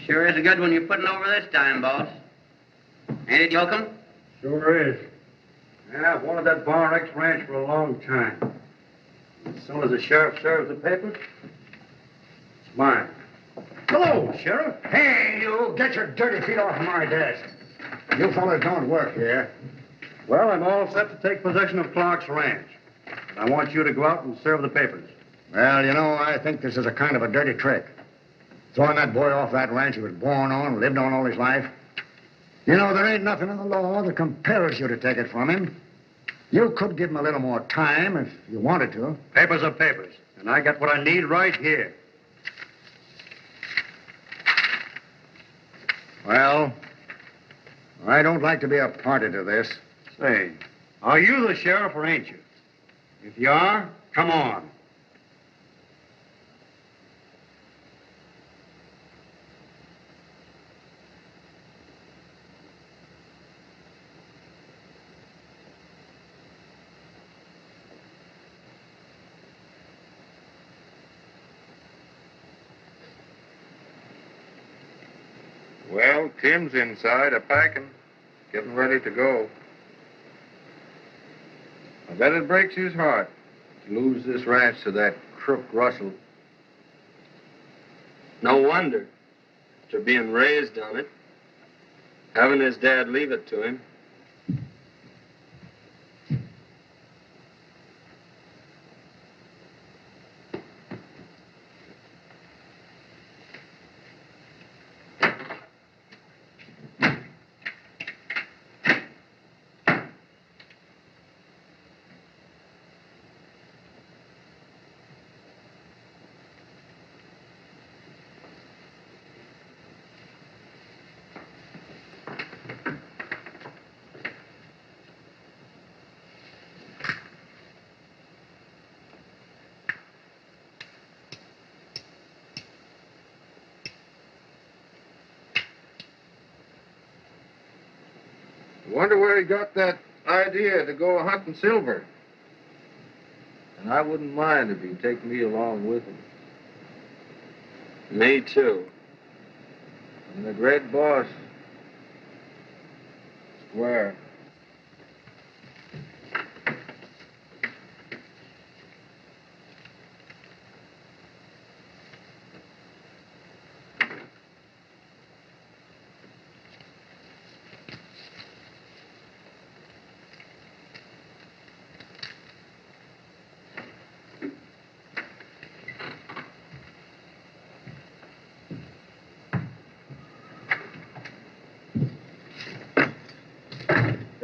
Sure is a good one you're putting over this time, boss. Ain't it, Yoakum? Sure is. Yeah, I've wanted that Bar X ranch for a long time. As soon as the sheriff serves the papers, it's mine. Hello, Sheriff. Hey, you, get your dirty feet off my desk. You fellas don't work here. Well, I'm all set to take possession of Clark's ranch. I want you to go out and serve the papers. Well, you know, I think this is a kind of a dirty trick. Throwing that boy off that ranch he was born on, lived on all his life. You know, there ain't nothing in the law that compels you to take it from him. You could give him a little more time if you wanted to. Papers are papers, and I got what I need right here. Well, I don't like to be a party to this. Say, are you the sheriff or ain't you? If you are, come on. Well, Tim's inside, a-packing, getting ready to go. I bet it breaks his heart to lose this ranch to that crook Russell. No wonder, after being raised on it, having his dad leave it to him. Wonder where he got that idea to go hunting silver. And I wouldn't mind if he'd take me along with him. Me too. And the great boss. Square.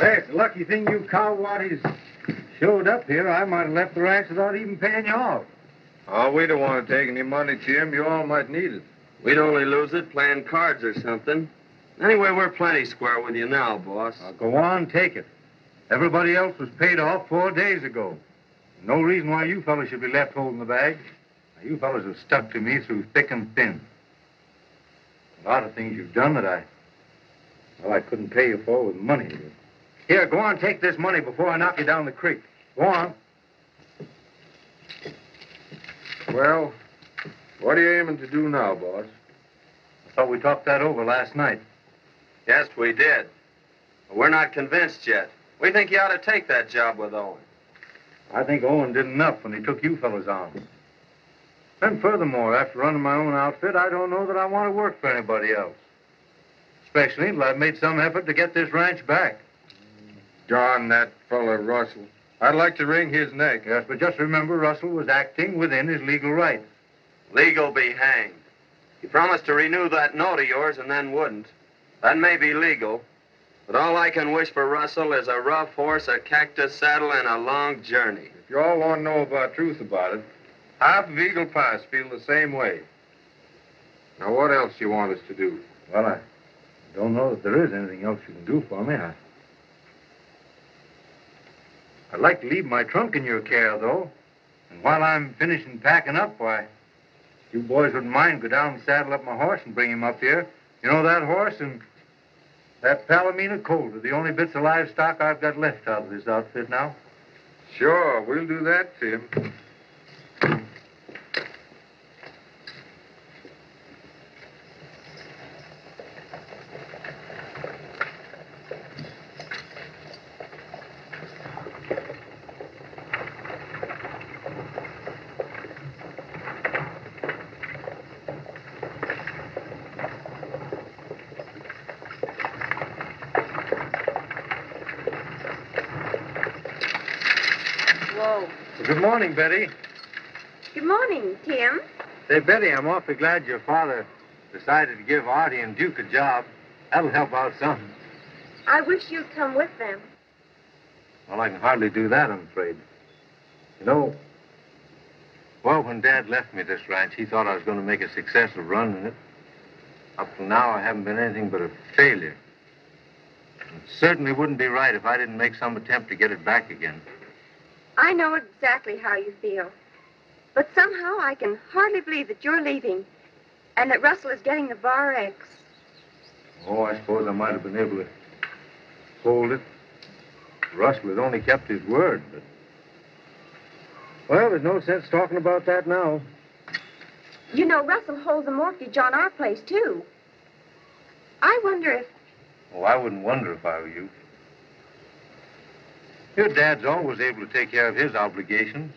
Hey, it's a lucky thing you cowwaddies showed up here. I might have left the ranch without even paying you off. Oh, we don't want to take any money, Tim. You all might need it. We'd only lose it playing cards or something. Anyway, we're plenty square with you now, boss. Go on, take it. Everybody else was paid off 4 days ago. No reason why you fellas should be left holding the bag. Now, you fellas have stuck to me through thick and thin. A lot of things you've done that I couldn't pay you for with money. Here, go on, take this money before I knock you down the creek. Go on. Well, what are you aiming to do now, boss? I thought we talked that over last night. Yes, we did. But we're not convinced yet. We think you ought to take that job with Owen. I think Owen did enough when he took you fellas on. And furthermore, after running my own outfit, I don't know that I want to work for anybody else. Especially until I've made some effort to get this ranch back. Darn that fella, Russell. I'd like to wring his neck. Yes, but just remember, Russell was acting within his legal rights. Legal be hanged. You promised to renew that note of yours and then wouldn't. That may be legal, But all I can wish for Russell is a rough horse, a cactus saddle, and a long journey. If you all want to know about truth about it, half of Eagle Pass feel the same way. Now, what else you want us to do? Well, I don't know that there is anything else you can do for me. I'd like to leave my trunk in your care, though. And while I'm finishing packing up, why, you boys wouldn't mind go down and saddle up my horse and bring him up here. You know, that horse and that Palomino colt are the only bits of livestock I've got left out of this outfit now. Sure, we'll do that, Tim. Whoa. Well, good morning, Betty. Good morning, Tim. Say, Betty, I'm awfully glad your father decided to give Artie and Duke a job. That'll help out some. I wish you'd come with them. Well, I can hardly do that, I'm afraid. You know, well, when Dad left me this ranch, he thought I was going to make a success of running it. Up till now, I haven't been anything but a failure. It certainly wouldn't be right if I didn't make some attempt to get it back again. I know exactly how you feel. But somehow I can hardly believe that you're leaving and that Russell is getting the Bar X. Oh, I suppose I might have been able to hold it. Russell had only kept his word, but... Well, there's no sense talking about that now. You know, Russell holds a mortgage on our place, too. I wonder if... Oh, I wouldn't wonder if I were you. Your dad's always able to take care of his obligations.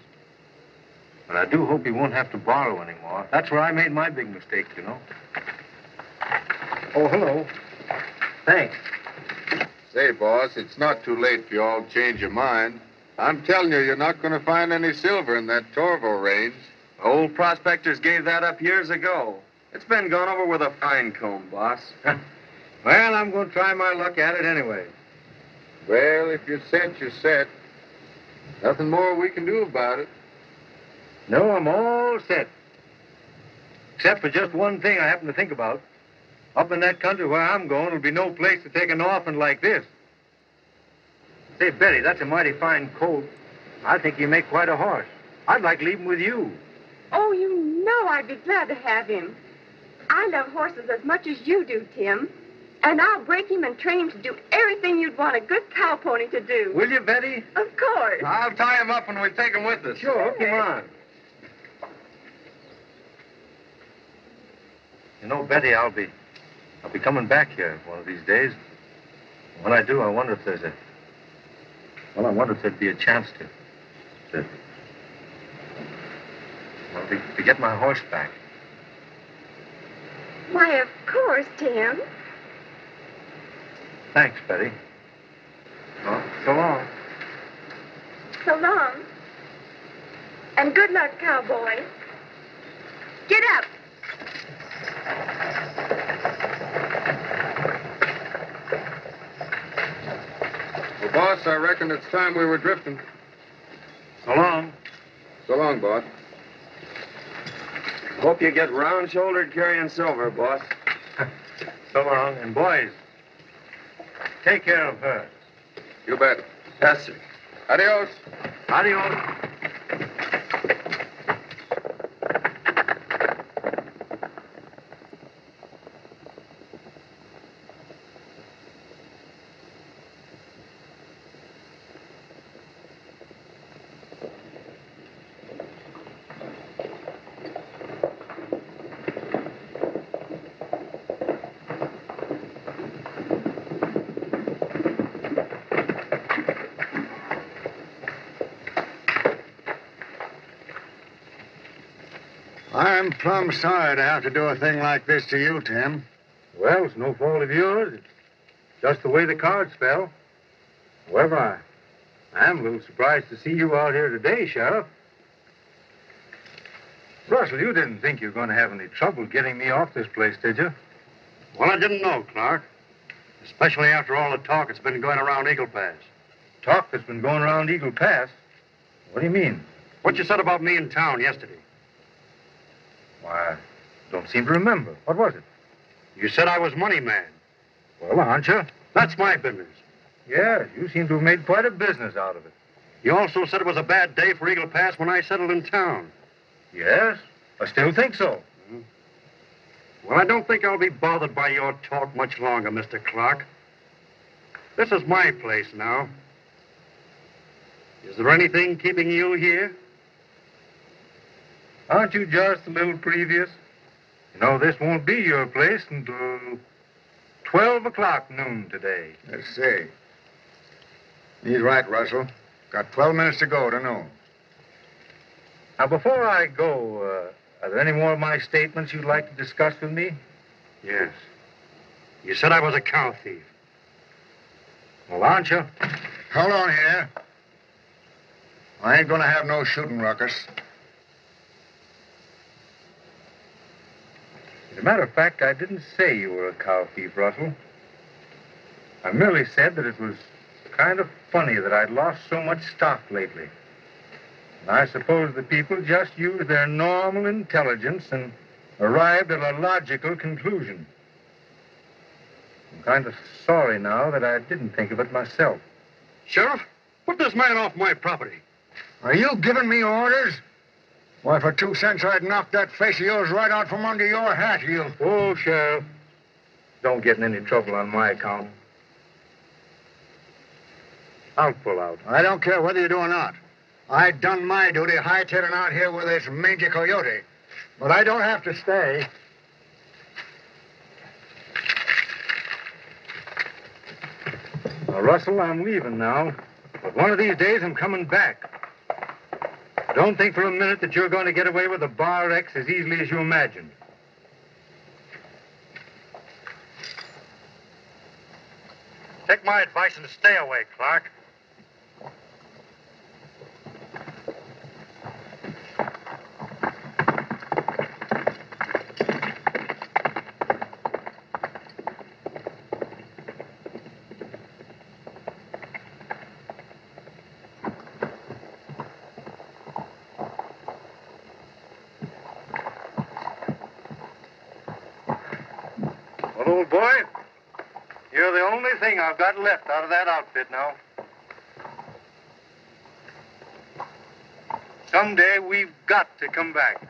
But I do hope he won't have to borrow anymore. That's where I made my big mistake, you know. Oh, hello. Thanks. Say, boss, it's not too late for you all to change your mind. I'm telling you, you're not going to find any silver in that Torval range. Old prospectors gave that up years ago. It's been gone over with a fine comb, boss. Well, I'm going to try my luck at it anyway. Well, if you're set, you're set. Nothing more we can do about it. No, I'm all set. Except for just one thing I happen to think about. Up in that country where I'm going, there'll be no place to take an orphan like this. Say, Betty, that's a mighty fine colt. I think you make quite a horse. I'd like to leave him with you. Oh, you know I'd be glad to have him. I love horses as much as you do, Tim. And I'll break him and train him to do everything you'd want a good cow pony to do. Will you, Betty? Of course. I'll tie him up and we take him with us. Sure, come on. You know, Betty, I'll be coming back here one of these days. When I do, I wonder if there'd be a chance to get my horse back. Why, of course, Tim. Thanks, Betty. Well, so long. So long. And good luck, cowboy. Get up. Well, boss, I reckon it's time we were drifting. So long. So long, boss. Hope you get round-shouldered carrying silver, boss. So long. And boys, take care of her. You bet. Yes, sir. Adios. Adios. I'm plumb sorry to have to do a thing like this to you, Tim. Well, it's no fault of yours. It's just the way the cards fell. However, I am a little surprised to see you out here today, Sheriff. Russell, you didn't think you were going to have any trouble getting me off this place, did you? Well, I didn't know, Clark. Especially after all the talk that's been going around Eagle Pass. Talk that's been going around Eagle Pass? What do you mean? What you said about me in town yesterday. Why, I don't seem to remember. What was it? You said I was money man. Well, aren't you? That's my business. Yes, you seem to have made quite a business out of it. You also said it was a bad day for Eagle Pass when I settled in town. Yes, I still think so. Well, I don't think I'll be bothered by your talk much longer, Mr. Clark. This is my place now. Is there anything keeping you here? Aren't you just a little previous? You know, this won't be your place until 12 o'clock noon today. Let's see. He's right, Russell. Got 12 minutes to go to noon. Now, before I go, are there any more of my statements you'd like to discuss with me? Yes. You said I was a cow thief. Well, aren't you? Hold on here. I ain't gonna have no shooting ruckus. As a matter of fact, I didn't say you were a cow thief, Russell. I merely said that it was kind of funny that I'd lost so much stock lately. And I suppose the people just used their normal intelligence and arrived at a logical conclusion. I'm kind of sorry now that I didn't think of it myself. Sheriff, put this man off my property. Are you giving me orders? Why, for 2 cents, I'd knock that face of yours right out from under your hat, you. Oh, Sheriff, don't get in any trouble on my account. I'll pull out. I don't care whether you do or not. I done my duty hightailing out here with this mangy coyote. But I don't have to stay. Now, Russell, I'm leaving now. But one of these days, I'm coming back. Don't think for a minute that you're going to get away with a Bar X as easily as you imagine. Take my advice and stay away, Clark. Well, old boy, you're the only thing I've got left out of that outfit now. Someday we've got to come back.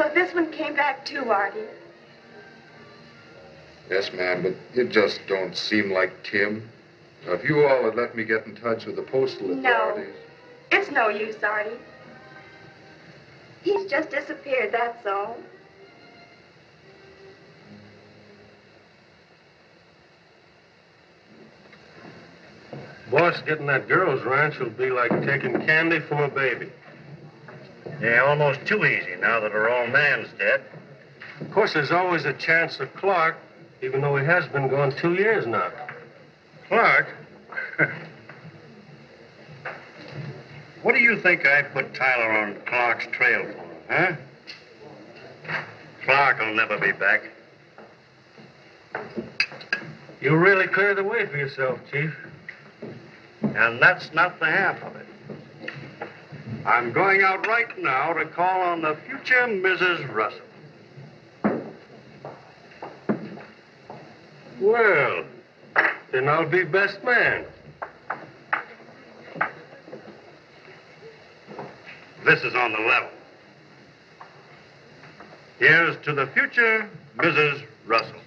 So this one came back too, Artie. Yes, ma'am, but it just don't seem like Tim. Now, if you all had let me get in touch with the postal authorities... No, it's no use, Artie. He's just disappeared, that's all. Boss, getting that girl's ranch will be like taking candy from a baby. Yeah, almost too easy now that her old man's dead. Of course, there's always a chance of Clark, even though he has been gone 2 years now. Clark? What do you think I put Tyler on Clark's trail for, huh? Clark will never be back. You really cleared the way for yourself, Chief. And that's not the half of it. I'm going out right now to call on the future Mrs. Russell. Well, then I'll be best man. This is on the level. Here's to the future Mrs. Russell.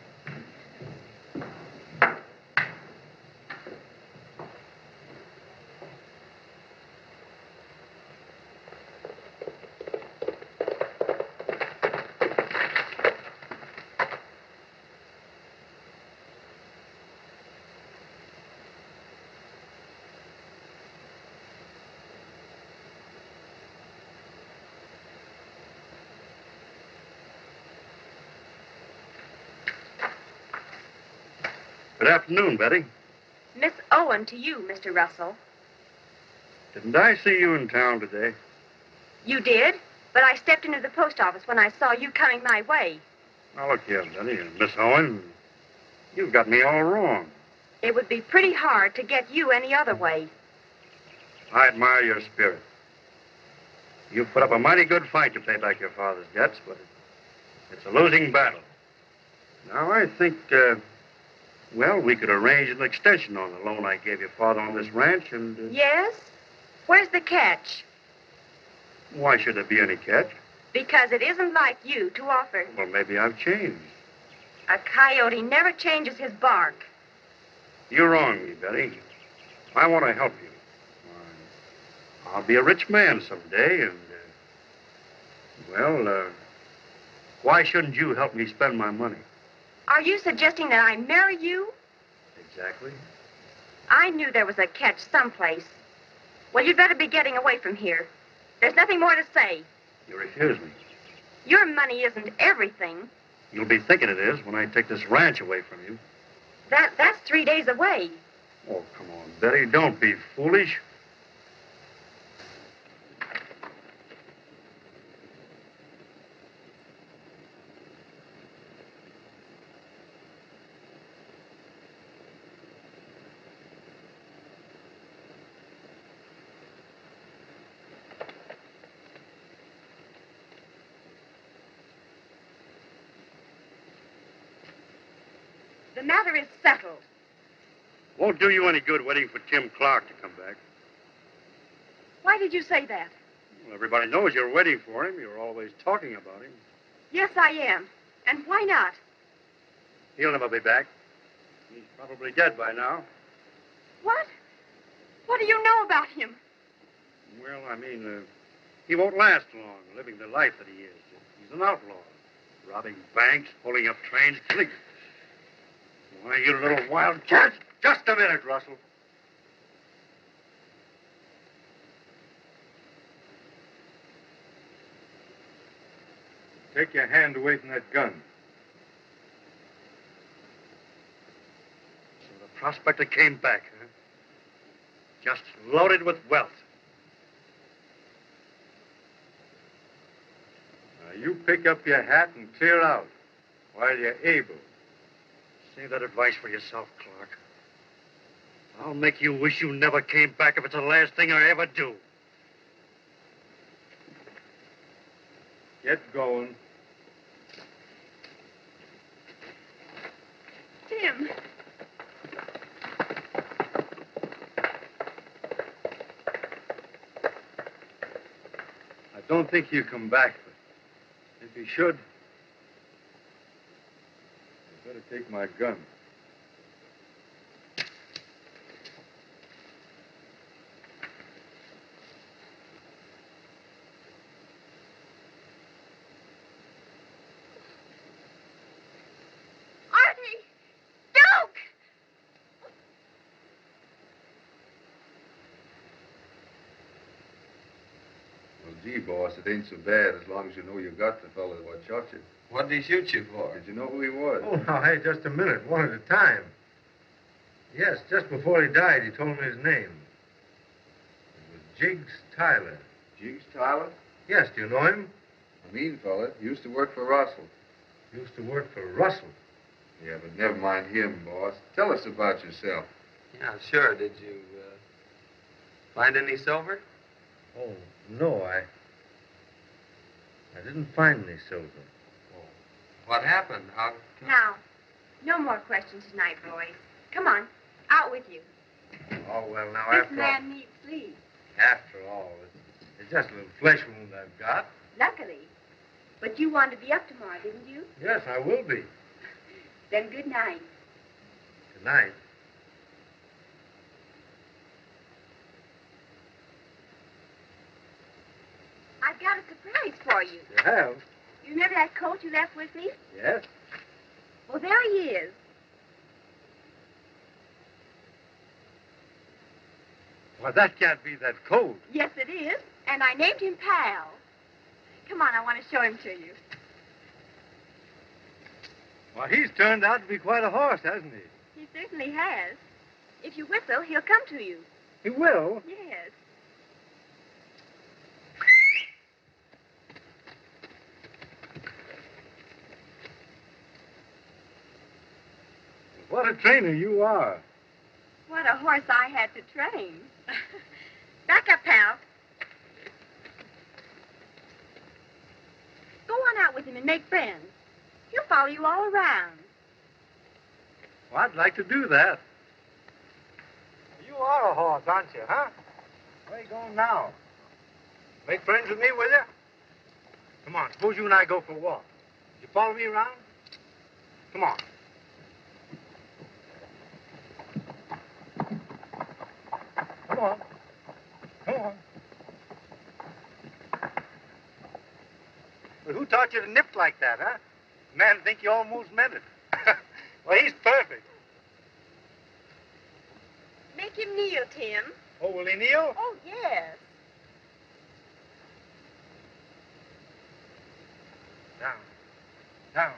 Good afternoon, Betty. Miss Owen to you, Mr. Russell. Didn't I see you in town today? You did, but I stepped into the post office when I saw you coming my way. Now, look here, Betty, and Miss Owen, you've got me all wrong. It would be pretty hard to get you any other way. I admire your spirit. You've put up a mighty good fight to pay back your father's debts, but it's a losing battle. Now, I think, well, we could arrange an extension on the loan I gave your father on this ranch, and... Yes? Where's the catch? Why should there be any catch? Because it isn't like you to offer. Well, maybe I've changed. A coyote never changes his bark. You're wrong, me, Betty. I want to help you. I'll be a rich man someday, and, well, why shouldn't you help me spend my money? Are you suggesting that I marry you? Exactly. I knew there was a catch someplace. Well, you'd better be getting away from here. There's nothing more to say. You refuse me. Your money isn't everything. You'll be thinking it is when I take this ranch away from you. That's 3 days away. Oh, come on, Betty, don't be foolish. The matter is settled. Won't do you any good waiting for Tim Clark to come back. Why did you say that? Well, everybody knows you're waiting for him. You're always talking about him. Yes, I am. And why not? He'll never be back. He's probably dead by now. What? What do you know about him? Well, I mean, he won't last long living the life that he is. He's an outlaw. Robbing banks, pulling up trains, killing... Why, you little wildcat. Just a minute, Russell. Take your hand away from that gun. So the prospector came back, huh? Just loaded with wealth. Now, you pick up your hat and clear out while you're able. Save that advice for yourself, Clark. I'll make you wish you never came back if it's the last thing I ever do. Get going. Tim. I don't think he'll come back, but if he he should. I better take my gun. Well, gee, boss, it ain't so bad as long as you know you got the fellow what shot you. What did he shoot you for? Did you know who he was? Oh, now, hey, just a minute. One at a time. Yes, just before he died, he told me his name. It was Jiggs Tyler. Jiggs Tyler? Yes, do you know him? A mean fella. Used to work for Russell. Used to work for Russell. Yeah, but never mind him, boss. Tell us about yourself. Yeah, sure. Did you find any silver? Oh, no, I didn't find any silver. Oh. What happened? How come? Now, no more questions tonight, boys. Come on, out with you. Oh, well, now, This after all... man needs sleep. After all, it's just a little flesh wound I've got. Luckily. But you wanted to be up tomorrow, didn't you? Yes, I will be. Then good night. Good night. I've got a surprise for you. You have? You remember that coat you left with me? Yes. Well, there he is. Well, that can't be that coat. Yes, it is. And I named him Pal. Come on, I want to show him to you. Well, he's turned out to be quite a horse, hasn't he? He certainly has. If you whistle, he'll come to you. He will? Yes. What a trainer you are. What a horse I had to train. Back up, Pal. Go on out with him and make friends. He'll follow you all around. Well, I'd like to do that. You are a horse, aren't you, huh? Where are you going now? Make friends with me, will you? Come on, suppose you and I go for a walk. You follow me around? Come on. Come on. Come on. Well, who taught you to nip like that, huh? Man, think you almost meant it. Well, he's perfect. Make him kneel, Tim. Oh, will he kneel? Oh, yes. Down. Down.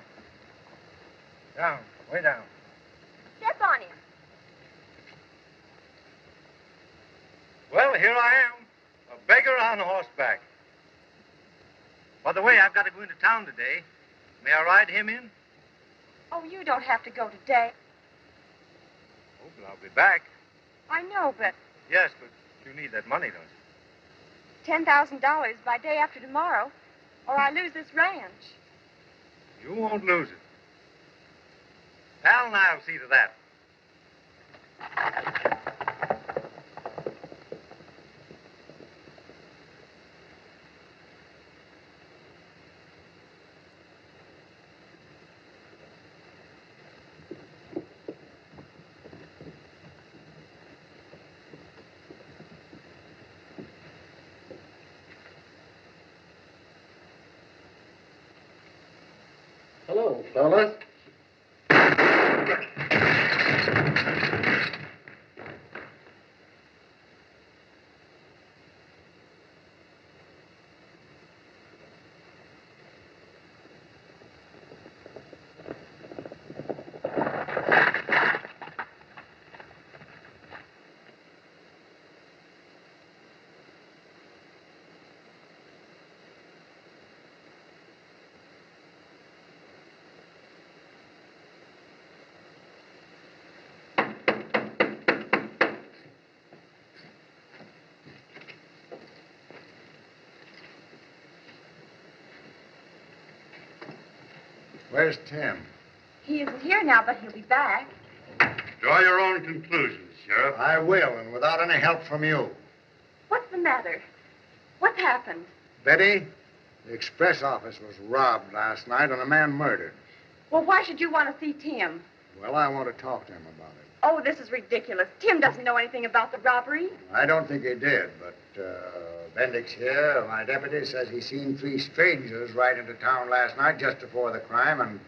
Down. Way down. Step on him. Well, here I am, a beggar on horseback. By the way, I've got to go into town today. May I ride him in? Oh, you don't have to go today. Oh, but I'll be back. I know, but Yes, but you need that money, don't $10,000 by day after tomorrow, or I lose this ranch. you? You won't lose it. Pal and I'll see to that. Hello, fellas. Where's Tim? He isn't here now, but he'll be back. Draw your own conclusions, Sheriff. I will, and without any help from you. What's the matter? What's happened? Betty, The express office was robbed last night and a man murdered. Well, why should you want to see Tim? Well, I want to talk to him about it. Oh, this is ridiculous. Tim doesn't know anything about the robbery. I don't think he did, but Bendix here, my deputy, says he seen 3 strangers ride into town last night just before the crime, and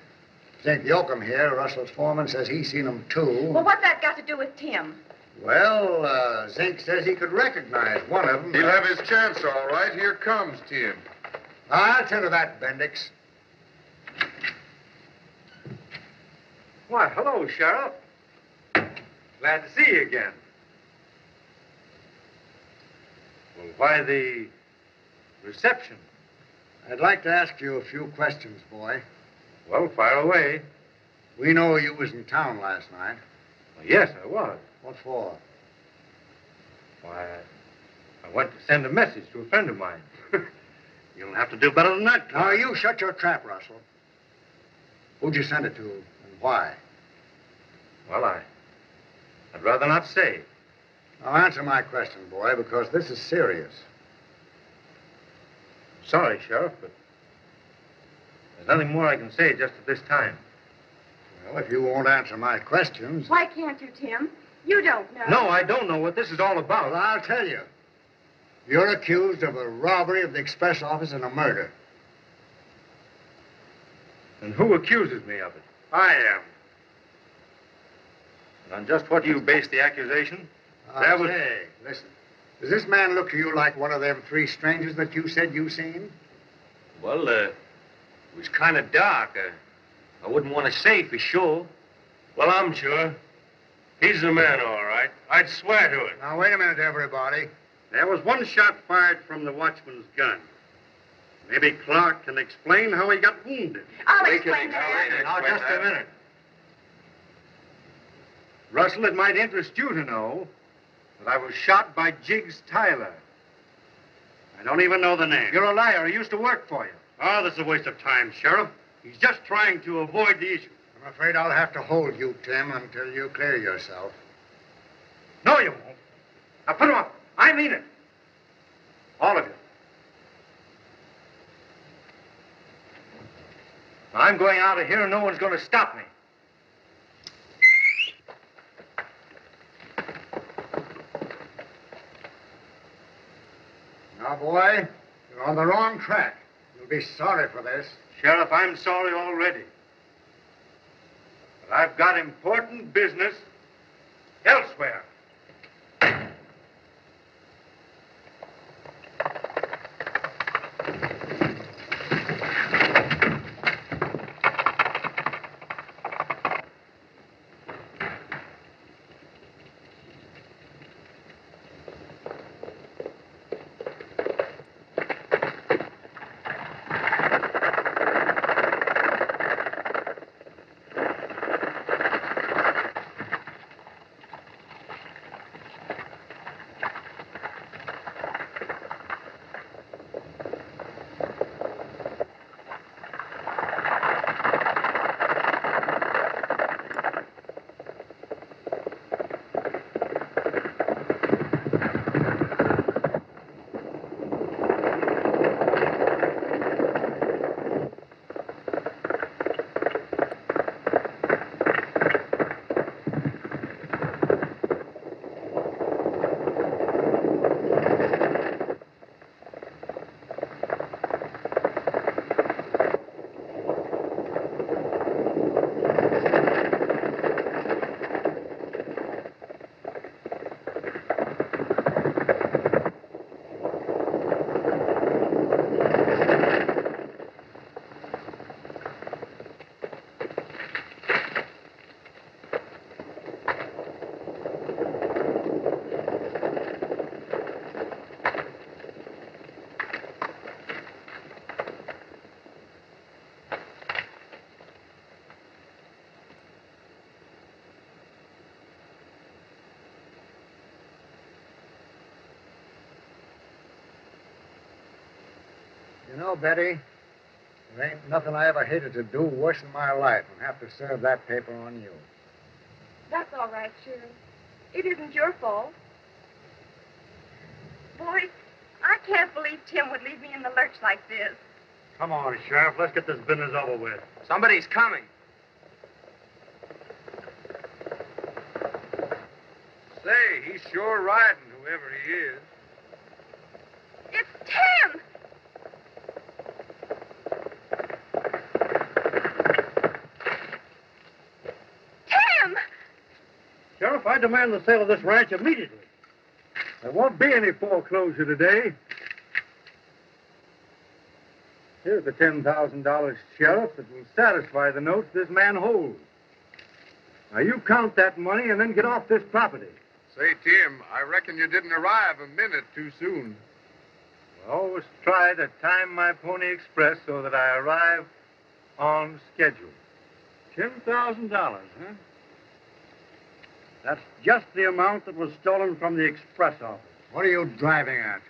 Zink Yoakum here, Russell's foreman, says he's seen them too. Well, what's that got to do with Tim? Well, Zink says he could recognize one of them. He'll have his chance, all right. Here comes Tim. I'll tell you that, Bendix. Why, hello, Sheriff. Glad to see you again. Well, why the reception? I'd like to ask you a few questions, boy. Well, fire away. We know you was in town last night. Well, yes, I was. What for? Why, I went to send a message to a friend of mine. You'll have to do better than that. Now, you shut your trap, Russell. Who'd you send it to, and why? Well, I'd rather not say. Now, answer my question, boy, because this is serious. Sorry, Sheriff, but there's nothing more I can say just at this time. Well, if you won't answer my questions... Why can't you, Tim? You don't know. No, I don't know what this is all about. Well, I'll tell you. You're accused of a robbery of the express office and a murder. And who accuses me of it? I am. And on just what do you base the accusation? Say, listen. Does this man look to you like one of them 3 strangers that you said you seen? Well, it was kind of dark. I wouldn't want to say for sure. Well, I'm sure. He's the man, all right. I'd swear to it. Now, wait a minute, everybody. There was one shot fired from the watchman's gun. Maybe Clark can explain how he got wounded. I'll explain that. Now, just a minute. Russell, it might interest you to know that I was shot by Jiggs Tyler. I don't even know the name. You're a liar. He used to work for you. Oh, this is a waste of time, Sheriff. He's just trying to avoid the issue. I'm afraid I'll have to hold you, Tim, until you clear yourself. No, you won't. Now, put him up. I mean it. All of you. I'm going out of here and no one's going to stop me. Now, boy, you're on the wrong track. You'll be sorry for this. Sheriff, I'm sorry already. But I've got important business elsewhere. You know, Betty, there ain't nothing I ever hated to do worse in my life than have to serve that paper on you. That's all right, Shirley. It isn't your fault. Boy, I can't believe Tim would leave me in the lurch like this. Come on, Sheriff. Let's get this business over with. Somebody's coming. Say, he's sure riding, whoever he is. It's Tim! Tim! Sheriff, I demand the sale of this ranch immediately. There won't be any foreclosure today. Here's the $10,000, Sheriff, that will satisfy the notes this man holds. Now, you count that money and then get off this property. Say, Tim, I reckon you didn't arrive a minute too soon. I always try to time my Pony Express so that I arrive on schedule. $10,000, huh? That's just the amount that was stolen from the express office. What are you driving at?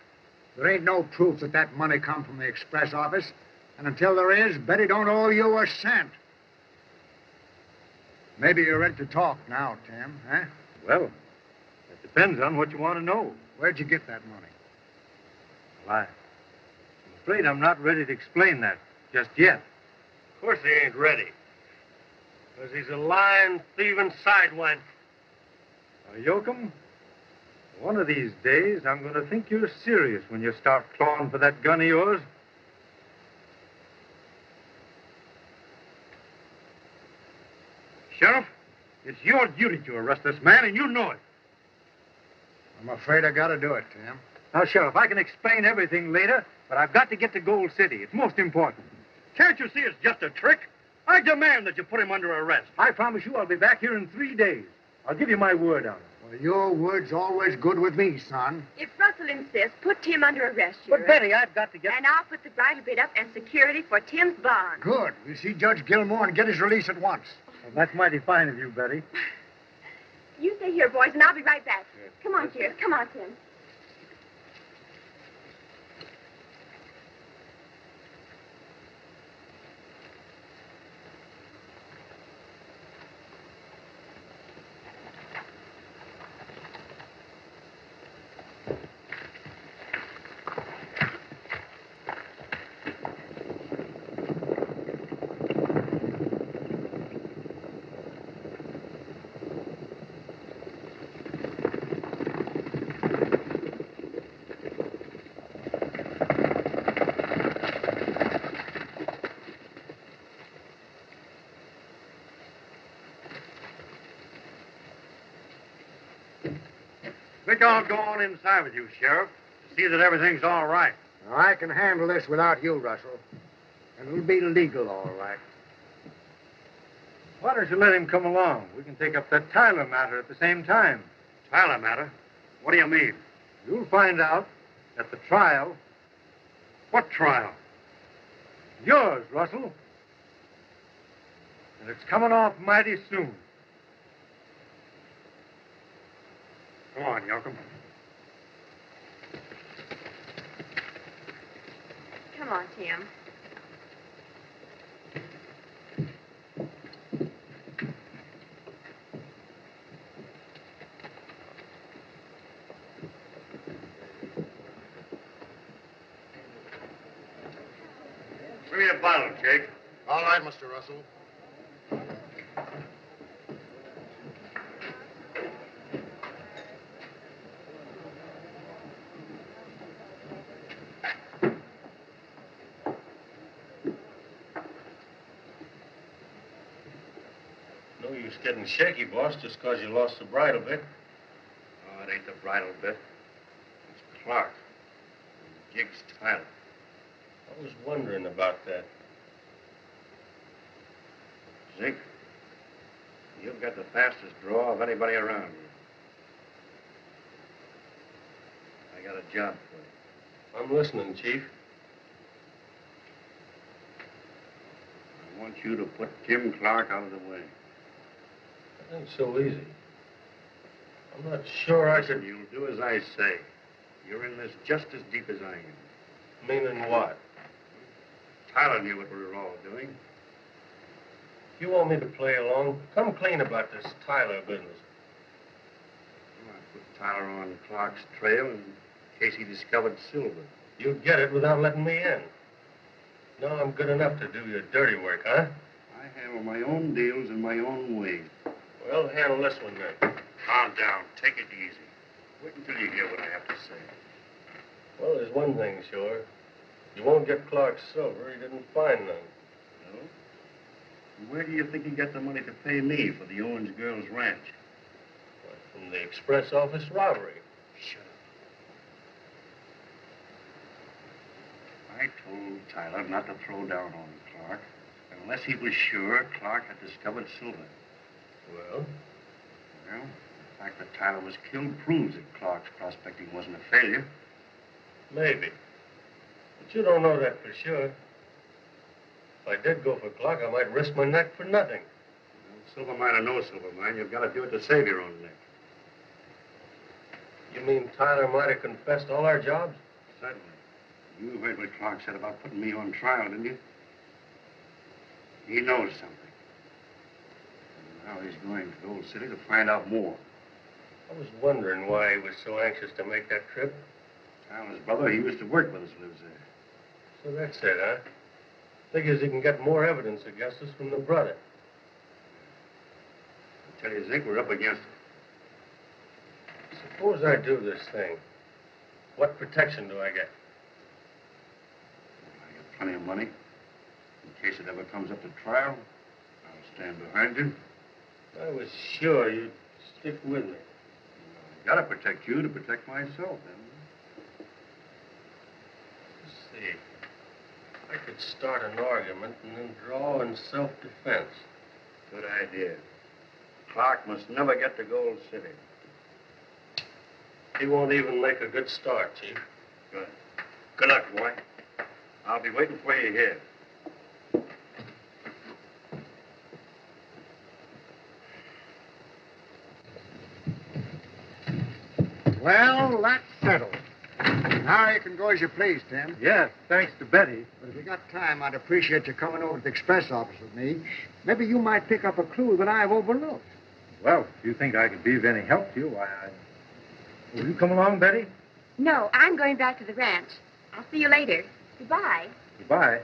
There ain't no proof that that money come from the express office. And until there is, Betty don't owe you a cent. Maybe you're ready to talk now, Tim, huh? Well, it depends on what you want to know. Where'd you get that money? Well, I'm afraid I'm not ready to explain that just yet. Of course he ain't ready. Because he's a lying, thieving sidewinder. Now, Yoakum, one of these days, I'm going to think you're serious when you start clawing for that gun of yours. Sheriff, it's your duty to arrest this man, and you know it. I'm afraid I gotta do it, Tim. Now, Sheriff, I can explain everything later, but I've got to get to Gold City. It's most important. Can't you see it's just a trick? I demand that you put him under arrest. I promise you I'll be back here in 3 days. I'll give you my word on it. Well, your word's always good with me, son. If Russell insists, put Tim under arrest, Sheriff. But, Betty, I've got to get... And I'll put the bridal bid up and security for Tim's bond. Good. We'll see Judge Gilmore and get his release at once. Well, that's mighty fine of you, Betty. You stay here, boys, and I'll be right back. Come on, Sheriff. Come on, Tim. Think I'll go on inside with you, Sheriff, to see that everything's all right. Now, I can handle this without you, Russell. And it'll be legal, all right. Why don't you let him come along? We can take up that Tyler matter at the same time. Tyler matter? What do you mean? You'll find out at the trial. What trial? Yours, Russell. And it's coming off mighty soon. Come on, Yoakum. Come on, Tim. Bring me a bottle, Jake. All right, Mr. Russell. No use getting shaky, boss, just because you lost the bridle bit. Oh, it ain't the bridle bit. It's Clark. Jiggs Tyler. I was wondering about that. Zink, you've got the fastest draw of anybody around here. I got a job for you. I'm listening, Chief. I want you to put Tim Clark out of the way. That ain't so easy. I'm not sure I Listen, could... you'll do as I say. You're in this just as deep as I am. Meaning what? Tyler knew what we were all doing. If you want me to play along, come clean about this Tyler business. Well, I put Tyler on Clark's trail in case he discovered silver. You'd get it without letting me in. No, I'm good enough to do your dirty work, huh? I handle my own deals in my own way. Well, handle this one then. Calm down. Take it easy. Wait until you hear what I have to say. Well, there's one thing sure. You won't get Clark's silver. He didn't find none. No? Where do you think he got the money to pay me for the Owens girls' ranch? From the express office robbery. Shut up. I told Tyler not to throw down on Clark unless he was sure Clark had discovered silver. Well? Well, the fact that Tyler was killed proves that Clark's prospecting wasn't a failure. Maybe. But you don't know that for sure. If I did go for Clark, I might risk my neck for nothing. Well, silver mine or no silver mine, you've got to do it to save your own neck. You mean Tyler might have confessed all our jobs? Certainly. You heard what Clark said about putting me on trial, didn't you? He knows something. And now he's going to the old city to find out more. I was wondering why he was so anxious to make that trip. Tyler's brother, he used to work with us, lives there. So that's it, huh? Figures he can get more evidence against us from the brother. I tell you, Zink, we're up against it. Suppose I do this thing. What protection do I get? I get plenty of money. In case it ever comes up to trial, I'll stand behind you. I was sure you'd stick with me. I gotta protect you to protect myself, then. Let's see. I could start an argument and then draw in self-defense. Good idea. Clark must never get to Gold City. He won't even make a good start, Chief. Good. Good luck, boy. I'll be waiting for you here. Well, that's settled. Now you can go as you please, Tim. Yes, thanks to Betty. But if you got time, I'd appreciate you coming over to the express office with me. Maybe you might pick up a clue that I've overlooked. Well, if you think I could be of any help to you, Will you come along, Betty? No, I'm going back to the ranch. I'll see you later. Goodbye. Goodbye.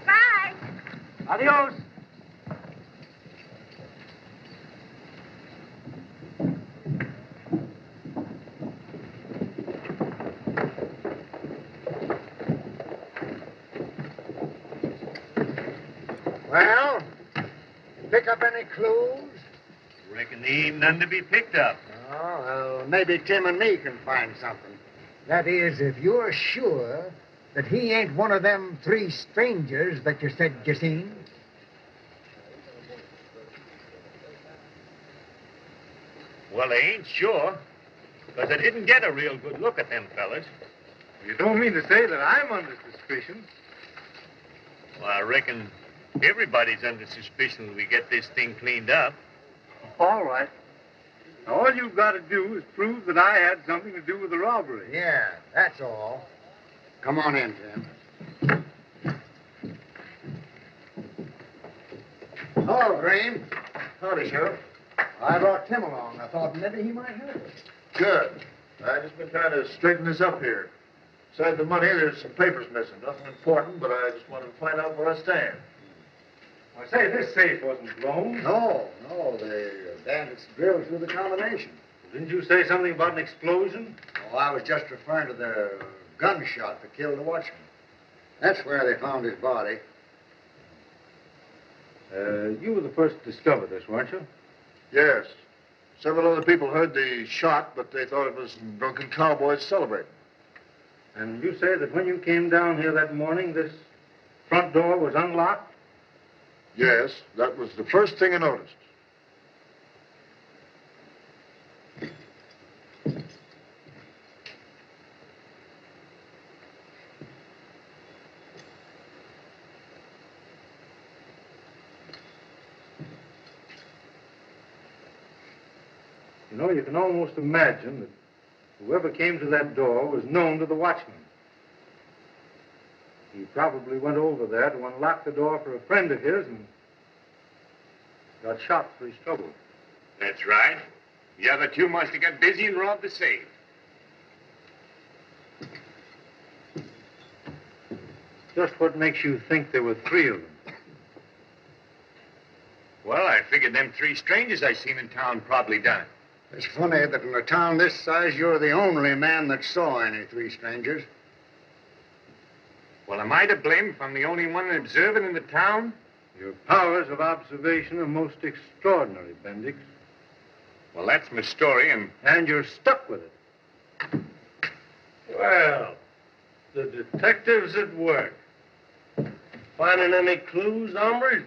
Bye. Adios. Well, pick up any clues? Reckon there ain't none to be picked up. Oh, well, maybe Tim and me can find something. That is, if you're sure that he ain't one of them three strangers that you said you seen. Well, I ain't sure, because I didn't get a real good look at them fellas. You don't mean to say that I'm under suspicion? Well, I reckon everybody's under suspicion when we get this thing cleaned up. All right. Now, all you've got to do is prove that I had something to do with the robbery. Yeah, that's all. Come on in, Tim. Hello, Green. Howdy, Sheriff. I brought Tim along. I thought maybe he might help us. Good. I just been trying to straighten this up here. Besides the money, there's some papers missing. Nothing important, but I just wanted to find out where I stand. I say, this safe wasn't blown. No, the bandits drilled through the combination. Didn't you say something about an explosion? Oh, I was just referring to the gunshot that killed the watchman. That's where they found his body. You were the first to discover this, weren't you? Yes. Several other people heard the shot, but they thought it was drunken cowboys celebrating. And you say that when you came down here that morning, this front door was unlocked? Yes, that was the first thing I noticed. You know, you can almost imagine that whoever came to that door was known to the watchman. He probably went over there to unlock the door for a friend of his and got shot for his trouble. That's right. The other two must have got busy and robbed the safe. Just what makes you think there were three of them? Well, I figured them three strangers I seen in town probably done it. It's funny that in a town this size, you're the only man that saw any three strangers. Well, am I to blame if I'm the only one observing in the town? Your powers of observation are most extraordinary, Bendix. Well, that's my story, and... And you're stuck with it. Well, the detectives at work. Finding any clues, hombres?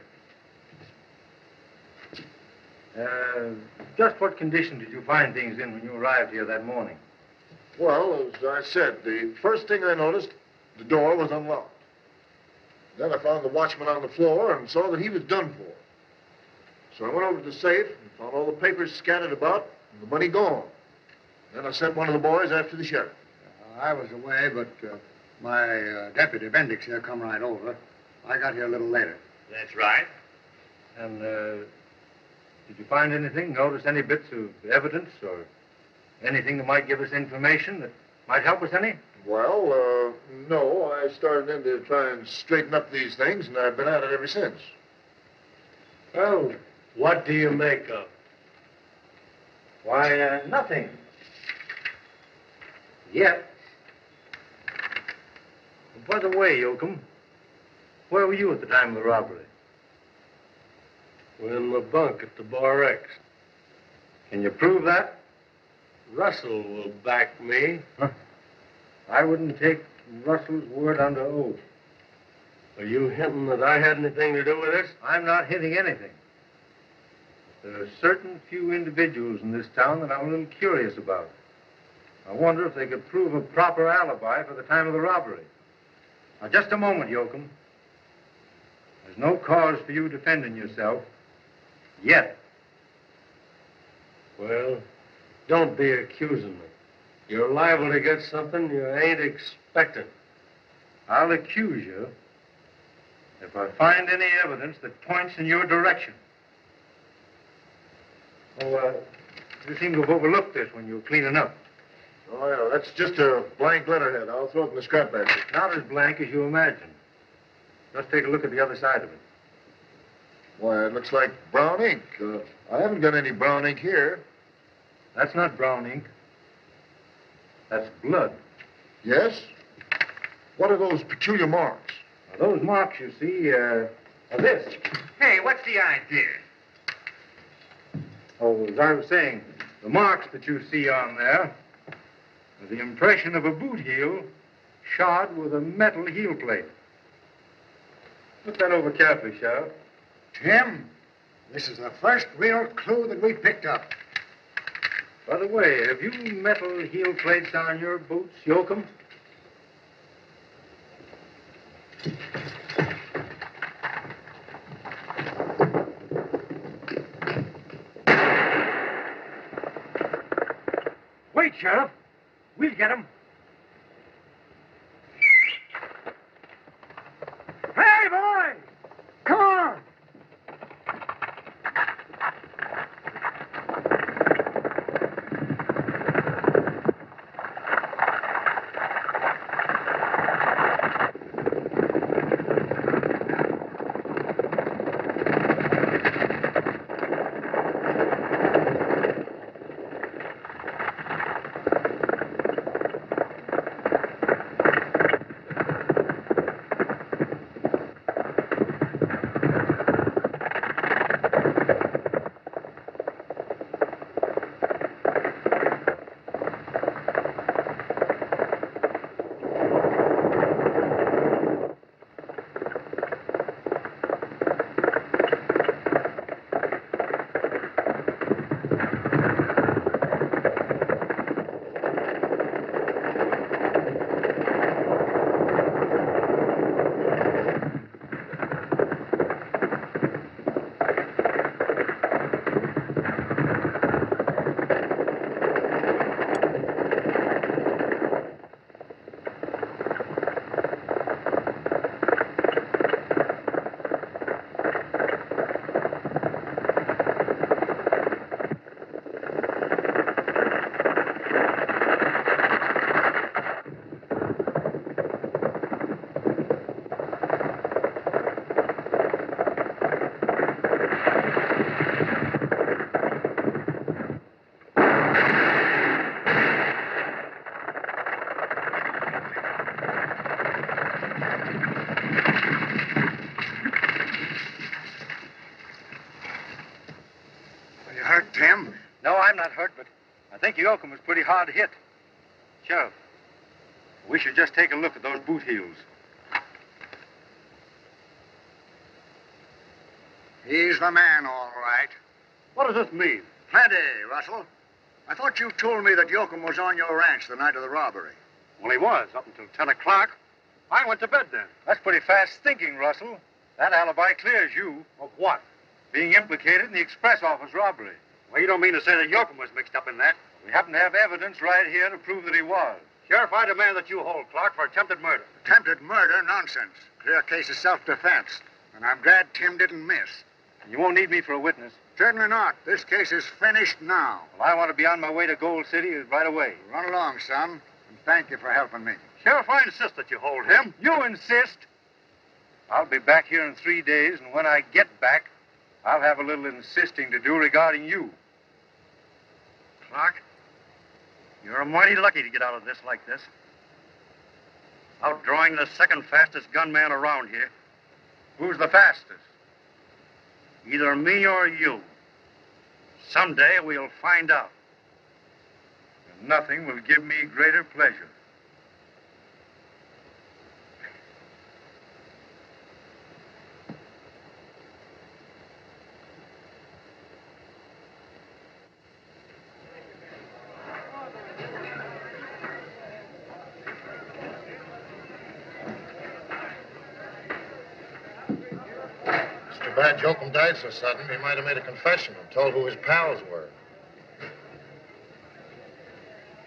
Just what condition did you find things in when you arrived here that morning? Well, as I said, the first thing I noticed, the door was unlocked. Then I found the watchman on the floor and saw that he was done for. So I went over to the safe and found all the papers scattered about and the money gone. Then I sent one of the boys after the sheriff. I was away, but my deputy, Bendix, here, come right over. I got here a little later. That's right. And, did you find anything, notice any bits of evidence or anything that might give us information that might help us any? Well, no. I started in to try and straighten up these things, and I've been at it ever since. Well, what do you make of? Why, nothing. Yet. By the way, Yoakum, where were you at the time of the robbery? We're in the bunk at the Bar X. Can you prove that? Russell will back me. Huh? I wouldn't take Russell's word under oath. Are you hinting that I had anything to do with this? I'm not hinting anything. There are certain few individuals in this town that I'm a little curious about. I wonder if they could prove a proper alibi for the time of the robbery. Now, just a moment, Yoakum. There's no cause for you defending yourself. Yet. Well, don't be accusing me. You're liable to get something you ain't expecting. I'll accuse you if I find any evidence that points in your direction. Oh, you seem to have overlooked this when you were cleaning up. Oh, yeah, that's just a blank letterhead. I'll throw it in the scrap basket. Not as blank as you imagine. Just take a look at the other side of it. Why, it looks like brown ink. I haven't got any brown ink here. That's not brown ink. That's blood. Yes? What are those peculiar marks? Now, those marks, you see, are this. Hey, what's the idea? Oh, as I was saying, the marks that you see on there are the impression of a boot heel shod with a metal heel plate. Look that over carefully, Sheriff. Tim, this is the first real clue that we picked up. By the way, have you metal heel plates on your boots, Yoakum? Wait, Sheriff. We'll get him. Hey, boy! Come on! think Yoakum was pretty hard hit. Sheriff, we should just take a look at those boot heels. He's the man, all right. What does this mean? Plenty, Russell. I thought you told me that Yoakum was on your ranch the night of the robbery. Well, he was, up until 10 o'clock. I went to bed then. That's pretty fast thinking, Russell. That alibi clears you. Of what? Being implicated in the express office robbery. Well, you don't mean to say that Yoakum was mixed up in that? We happen to have evidence right here to prove that he was. Sheriff, I demand that you hold Clark for attempted murder. Attempted murder? Nonsense. Clear case of self-defense. And I'm glad Tim didn't miss. You won't need me for a witness. Certainly not. This case is finished now. Well, I want to be on my way to Gold City right away. Run along, son, and thank you for helping me. Sheriff, I insist that you hold him. You insist? I'll be back here in 3 days, and when I get back, I'll have a little insisting to do regarding you. Clark, you're mighty lucky to get out of this like this. Outdrawing the second fastest gunman around here. Who's the fastest? Either me or you. Someday we'll find out. And nothing will give me greater pleasure. Too bad Jokum died so sudden. He might have made a confession and told who his pals were.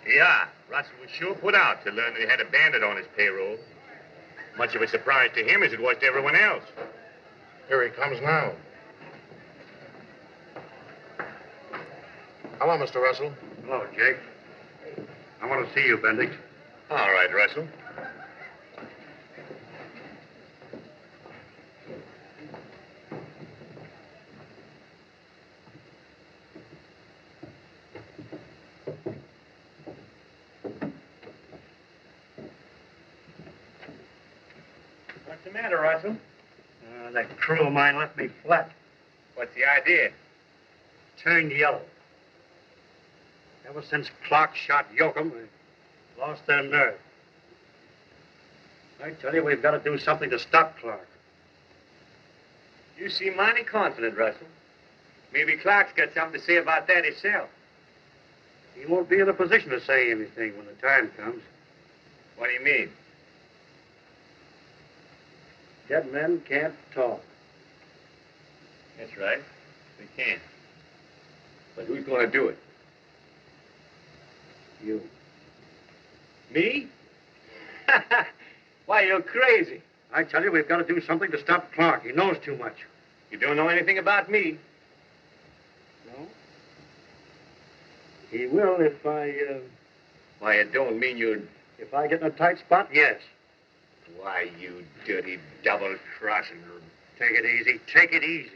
Yeah, Russell was sure put out to learn that he had a bandit on his payroll. Much of a surprise to him as it was to everyone else. Here he comes now. Hello, Mr. Russell. Hello, Jake. I want to see you, Bendix. All right, Russell. What's the matter, Russell? That crew of mine left me flat. What's the idea? Turned yellow. Ever since Clark shot Yoakum, they lost their nerve. I tell you, we've got to do something to stop Clark. You seem mighty confident, Russell. Maybe Clark's got something to say about that himself. He won't be in a position to say anything when the time comes. What do you mean? Dead men can't talk. That's right. They can't. But who's going to do it? You. Me? Why, you're crazy. I tell you, we've got to do something to stop Clark. He knows too much. You don't know anything about me. No? He will if I, Why, it don't mean you'd... If I get in a tight spot, yes. Why, you dirty double-crossing... Take it easy. Take it easy.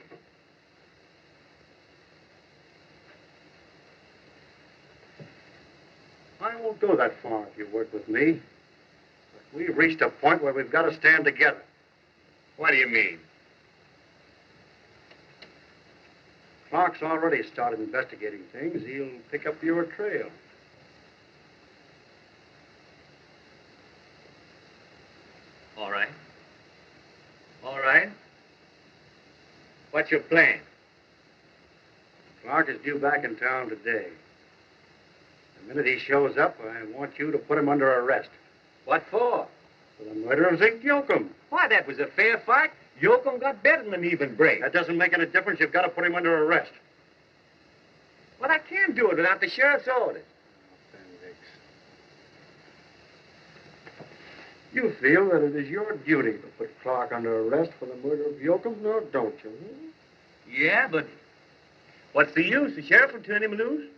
I won't go that far if you work with me. But we've reached a point where we've got to stand together. What do you mean? Clark's already started investigating things. He'll pick up your trail. All right. All right. What's your plan? Clark is due back in town today. The minute he shows up, I want you to put him under arrest. What for? For the murder of Zeke Yoakum. Why, that was a fair fight. Yoakum got better than an even break. That doesn't make any difference. You've got to put him under arrest. Well, I can't do it without the sheriff's orders. You feel that it is your duty to put Clark under arrest for the murder of Yoakum, no, don't you? Yeah, but what's the use? The sheriff will turn him loose.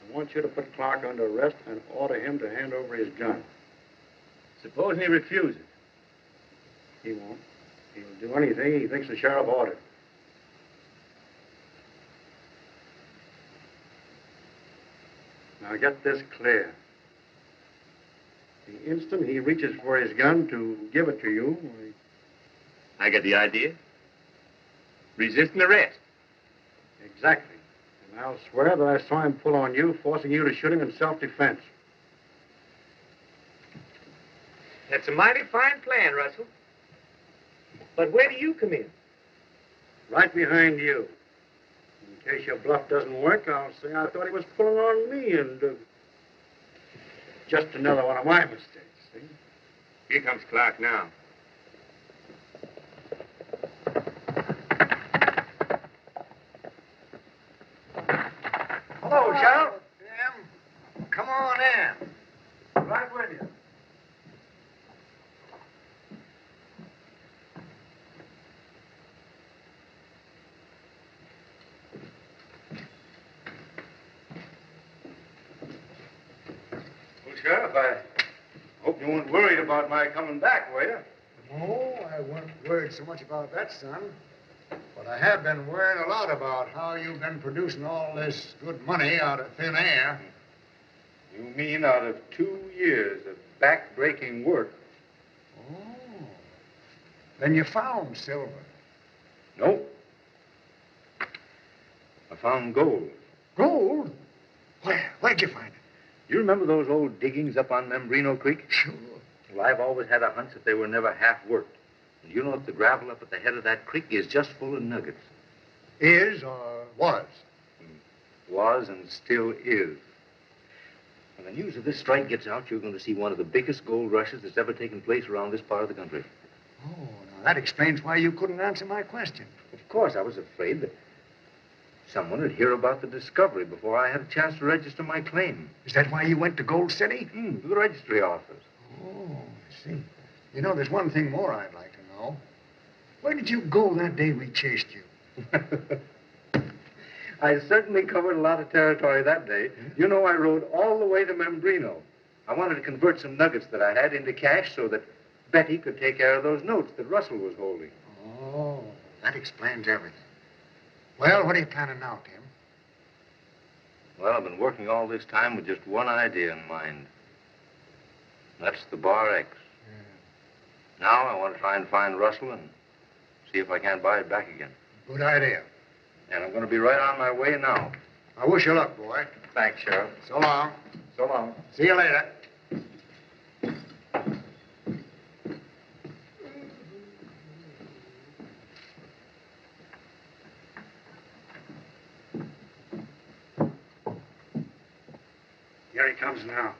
I want you to put Clark under arrest and order him to hand over his gun. Supposing he refuses. He won't. He'll do anything he thinks the sheriff ordered. Now get this clear. The instant he reaches for his gun to give it to you... I get the idea. Resisting arrest. Exactly. I'll swear that I saw him pull on you, forcing you to shoot him in self-defense. That's a mighty fine plan, Russell. But where do you come in? Right behind you. In case your bluff doesn't work, I'll say I thought he was pulling on me and... just another one of my mistakes, see? Here comes Clark now. Hello, Sheriff. Jim. Come on in. Right with you. Well, Sheriff, I hope you weren't worried about my coming back, were you? No, I wasn't worried so much about that, son. But I have been worrying a lot about how you've been producing all this good money out of thin air. You mean out of 2 years of back-breaking work? Oh. Then you found silver. Nope. I found gold. Gold? Where'd you find it? You remember those old diggings up on Membrino Creek? Sure. Well, I've always had a hunch that they were never half worked. And you know that the gravel up at the head of that creek is just full of nuggets. Is or was? Was and still is. When the news of this strike gets out, you're going to see one of the biggest gold rushes that's ever taken place around this part of the country. Oh, now that explains why you couldn't answer my question. Of course, I was afraid that someone would hear about the discovery before I had a chance to register my claim. Is that why you went to Gold City? To the registry office. Oh, I see. You know, there's one thing more I'd like to know. Where did you go that day we chased you? I certainly covered a lot of territory that day. You know, I rode all the way to Membrino. I wanted to convert some nuggets that I had into cash so that Betty could take care of those notes that Russell was holding. Oh, that explains everything. Well, what are you planning now, Tim? Well, I've been working all this time with just one idea in mind. That's the Bar X. Yeah. Now I want to try and find Russell and see if I can't buy it back again. Good idea. And I'm going to be right on my way now. I wish you luck, boy. Thanks, Sheriff. So long. So long. See you later. Here he comes now.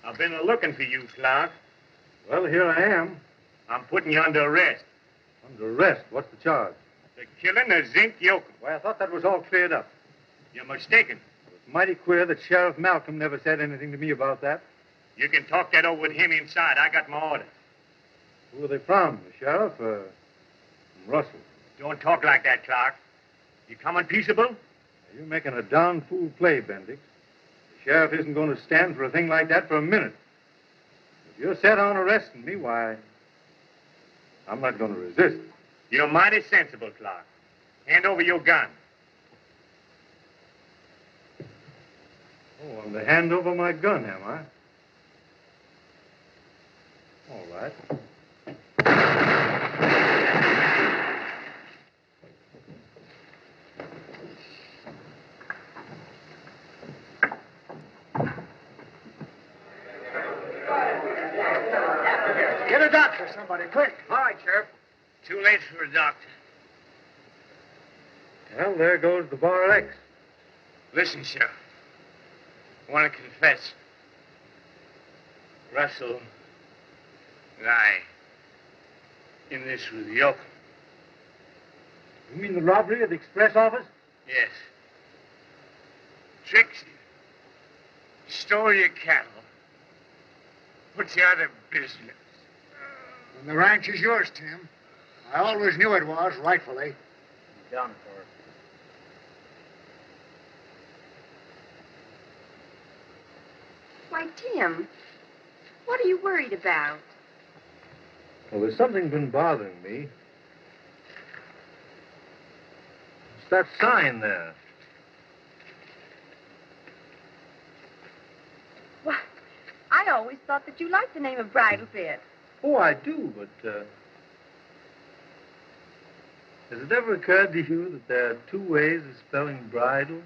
I've been looking for you, Clark. Well, here I am. I'm putting you under arrest. Under arrest? What's the charge? The killing of Zink Yoakum. Why, I thought that was all cleared up. You're mistaken. It's mighty queer that Sheriff Malcolm never said anything to me about that. You can talk that over with him inside. I got my orders. Who are they from? The sheriff or from Russell? Don't talk like that, Clark. You coming peaceable? You're making a darn fool play, Bendix. The sheriff isn't going to stand for a thing like that for a minute. If you're set on arresting me, why, I'm not going to resist. You're mighty sensible, Clark. Hand over your gun. Oh, I'm to hand over my gun, am I? All right. Get a doctor, somebody, quick. All right, Sheriff. Too late for a doctor. Well, there goes the Bar X. Listen, Sheriff. I want to confess. Russell and I in this with Yoakum. You mean the robbery at the express office? Yes. Tricks you. Stole your cattle. Put you out of business. And the ranch is yours, Tim. I always knew it was, rightfully. Done for it. Why, Tim, what are you worried about? Well, there's something been bothering me. It's that sign there. Well, I always thought that you liked the name of Bridlefit. Oh, I do, but has it ever occurred to you that there are two ways of spelling bridle?